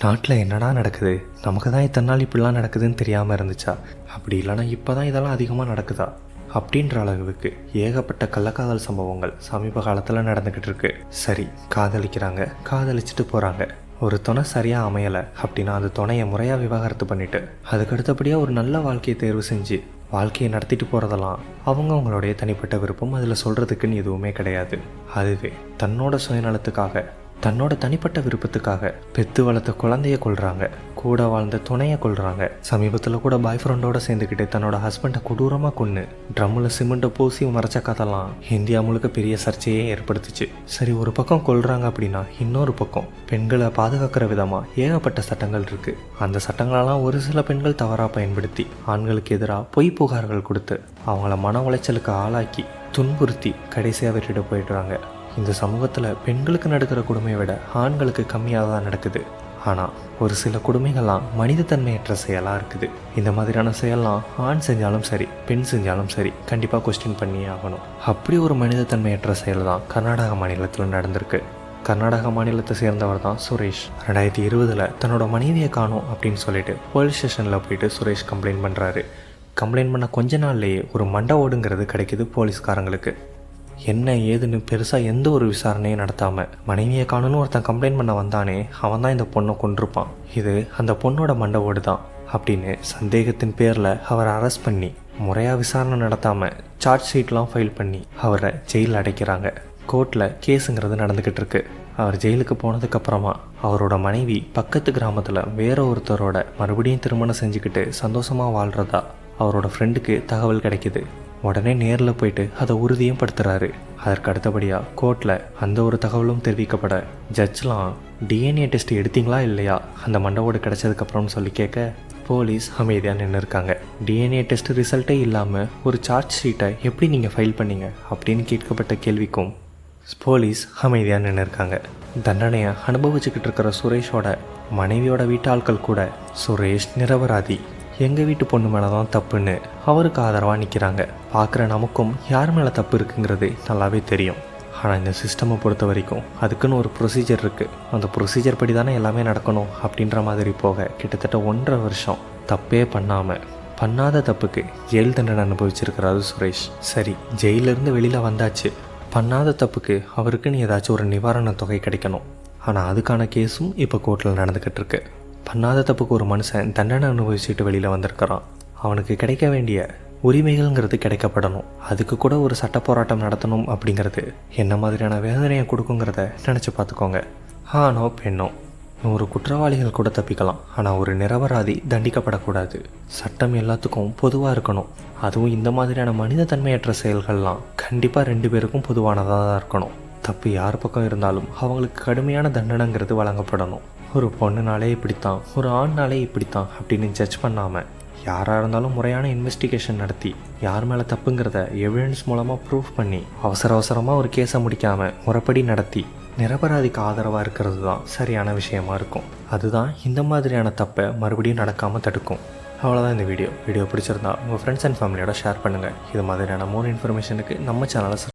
நாட்டில் என்னடா நடக்குது, நமக்கு தான் இத்தனை நாள் இப்படிலாம் நடக்குதுன்னு தெரியாமல் இருந்துச்சா, அப்படி இல்லைனா இப்போ தான் இதெல்லாம் அதிகமாக நடக்குதா அப்படின்ற அளவுக்கு ஏகப்பட்ட கள்ளக்காதல் சம்பவங்கள் சமீப காலத்தில் நடந்துக்கிட்டு இருக்கு. சரி, காதலிக்கிறாங்க, காதலிச்சுட்டு போகிறாங்க. ஒரு துணை சரியாக அமையலை அப்படின்னா அந்த துணையை முறையாக விவாகரத்து பண்ணிவிட்டு அதுக்கு அடுத்தபடியாக ஒரு நல்ல வாழ்க்கையை தேர்வு செஞ்சு வாழ்க்கையை நடத்திட்டு போகிறதெல்லாம் அவங்களுடைய தனிப்பட்ட விருப்பம். அதில் சொல்கிறதுக்குன்னு எதுவுமே கிடையாது. அதுவே தன்னோட சுயநலத்துக்காக, தன்னோட தனிப்பட்ட விருப்பத்துக்காக பெத்து வளர்த்த குழந்தைய கொள்றாங்க, கூட வாழ்ந்த துணையை கொள்றாங்க. சமீபத்தில் கூட பாய் ஃப்ரெண்டோட சேர்ந்துக்கிட்டு தன்னோட ஹஸ்பண்டை கொடூரமாக கொன்று ட்ரம்மில் சிமெண்ட்டை பூசி மறைச்ச கதெல்லாம் இந்தியா முழுக்க பெரிய சர்ச்சையே ஏற்படுத்துச்சு. சரி, ஒரு பக்கம் கொள்றாங்க அப்படின்னா இன்னொரு பக்கம் பெண்களை பாதுகாக்கிற விதமாக ஏகப்பட்ட சட்டங்கள் இருக்கு. அந்த சட்டங்களெல்லாம் ஒரு சில பெண்கள் தவறாக பயன்படுத்தி ஆண்களுக்கு எதிராக பொய் புகார்கள் கொடுத்து அவங்கள மன உளைச்சலுக்கு ஆளாக்கி துன்புறுத்தி கடைசியாக விட்டுட்டு போயிடுறாங்க. இந்த சமூகத்தில் பெண்களுக்கு நடக்கிற கொடுமையை விட ஆண்களுக்கு கம்மியாக தான் நடக்குது. ஆனால் ஒரு சில கொடுமைகள்லாம் மனிதத்தன்மையற்ற செயலாக இருக்குது. இந்த மாதிரியான செயல்லாம் ஆண் செஞ்சாலும் சரி, பெண் செஞ்சாலும் சரி, கண்டிப்பாக கொஸ்டின் பண்ணியே ஆகணும். அப்படி ஒரு மனிதத்தன்மையற்ற செயல் தான் கர்நாடக மாநிலத்தில் நடந்திருக்கு. கர்நாடக மாநிலத்தை சேர்ந்தவர் தான் சுரேஷ். 2020 தன்னோட மனைவியை காணோம் அப்படின்னு சொல்லிட்டு போலீஸ் ஸ்டேஷனில் போயிட்டு சுரேஷ் கம்ப்ளைண்ட் பண்ணுறாரு. கம்ப்ளைண்ட் பண்ண கொஞ்ச நாள்லேயே ஒரு மண்டை ஓடுங்கிறது கிடைக்கிது போலீஸ்காரங்களுக்கு. என்ன ஏதுன்னு பெருசாக எந்த ஒரு விசாரணையும் நடத்தாமல் மனைவியை காணுன்னு ஒருத்தன் கம்ப்ளைண்ட் பண்ண வந்தானே, அவன் தான் இந்த பொண்ணை கொண்டிருப்பான், இது அந்த பொண்ணோட மண்டை ஓடு தான் அப்படின்னு சந்தேகத்தின் பேரில் அவரை அரெஸ்ட் பண்ணி முறையாக விசாரணை நடத்தாமல் சார்ஜ் ஷீட்லாம் ஃபைல் பண்ணி அவரை ஜெயிலில் அடைக்கிறாங்க. கோர்ட்டில் கேஸுங்கிறது நடந்துக்கிட்டு இருக்கு. அவர் ஜெயிலுக்கு போனதுக்கப்புறமா அவரோட மனைவி பக்கத்து கிராமத்தில் வேற ஒருத்தரோட மறுபடியும் திருமணம் செஞ்சுக்கிட்டு சந்தோஷமாக வாழ்கிறதா அவரோட ஃப்ரெண்டுக்கு தகவல் கிடைக்கிது. உடனே நேரில் போயிட்டு அதை உறுதியும் படுத்துறாரு. அதற்கு அடுத்தபடியாக கோர்ட்டில் அந்த ஒரு தகவலும் தெரிவிக்கப்பட ஜட்ஜ்லாம் டிஎன்ஏ டெஸ்ட் எடுத்தீங்களா இல்லையா அந்த மண்டவோடு கிடைச்சதுக்கப்புறம்னு சொல்லி கேட்க போலீஸ் அமைதியாக நின்று இருக்காங்க. டிஎன்ஏ டெஸ்ட் ரிசல்ட்டே இல்லாமல் ஒரு சார்ஜ் ஷீட்டை எப்படி நீங்கள் ஃபைல் பண்ணீங்க அப்படின்னு கேட்கப்பட்ட கேள்விக்கும் போலீஸ் அமைதியாக நின்று இருக்காங்க. தண்டனையை அனுபவிச்சுக்கிட்டு இருக்கிற சுரேஷோட மனைவியோட வீட்டாட்கள் கூட சுரேஷ் நிரபராதி, எங்கள் வீட்டு பொண்ணு மேலே தான் தப்புன்னு அவருக்கு ஆதரவாக நிற்கிறாங்க. பார்க்குற நமக்கும் யார் மேலே தப்பு இருக்குங்கிறது நல்லாவே தெரியும். ஆனால் இந்த சிஸ்டமை பொறுத்த வரைக்கும் அதுக்குன்னு ஒரு ப்ரொசீஜர் இருக்குது. அந்த ப்ரொசீஜர் படி தானே எல்லாமே நடக்கணும் அப்படின்ற மாதிரி போக கிட்டத்தட்ட 1.5 வருஷம் தப்பே பண்ணாத தப்புக்கு ஜெயில் தண்டனை அனுபவிச்சிருக்கிறாரு சுரேஷ். சரி, ஜெயிலிருந்து வெளியில் வந்தாச்சு, பண்ணாத தப்புக்கு அவருக்குன்னு ஏதாச்சும் ஒரு நிவாரண தொகை கிடைக்கணும். ஆனால் அதுக்கான கேஸும் இப்போ கோர்ட்டில் நடந்துக்கிட்டு இருக்கு. பண்ணாத தப்புக்கு ஒரு மனுஷன் தண்டனை அனுபவிச்சுட்டு வெளியில் வந்திருக்கிறான். அவனுக்கு கிடைக்க வேண்டிய உரிமைகள்ங்கிறது கிடைக்கப்படணும். அதுக்கு கூட ஒரு சட்ட போராட்டம் நடத்தணும் அப்படிங்கிறது என்ன மாதிரியான வேதனையை கொடுக்குங்கிறத நினச்சி பார்த்துக்கோங்க. ஆணோ பெண்ணோ 100 குற்றவாளிகள் கூட தப்பிக்கலாம், ஆனால் ஒரு நிரபராதி தண்டிக்கப்படக்கூடாது. சட்டம் எல்லாத்துக்கும் பொதுவாக இருக்கணும். அதுவும் இந்த மாதிரியான மனிதத்தன்மையற்ற செயல்கள்லாம் கண்டிப்பாக 2 பேருக்கும் பொதுவானதாக தான் இருக்கணும். தப்பு யார் பக்கம் இருந்தாலும் அவங்களுக்கு கடுமையான தண்டனைங்கிறது வழங்கப்படணும். ஒரு பொண்ணுனாலே இப்படித்தான், ஒரு ஆண்னாலே இப்படித்தான் அப்படின்னு ஜட்ஜ் பண்ணாமல் யாராக இருந்தாலும் முறையான இன்வெஸ்டிகேஷன் நடத்தி யார் மேலே தப்புங்கிறத எவிடன்ஸ் மூலமாக ப்ரூஃப் பண்ணி அவசரமாக ஒரு கேஸை முடிக்காமல் முறைப்படி நடத்தி நிரபராதிக்கு ஆதரவாக இருக்கிறது தான் சரியான விஷயமா இருக்கும். அதுதான் இந்த மாதிரியான தப்பை மறுபடியும் நடக்காமல் தடுக்கும். அவ்வளோதான் இந்த வீடியோ பிடிச்சிருந்தா உங்கள் ஃப்ரெண்ட்ஸ் அண்ட் ஃபேமிலியோட ஷேர் பண்ணுங்கள். இது மாதிரியான மோர் இன்ஃபர்மேஷனுக்கு நம்ம சேனலை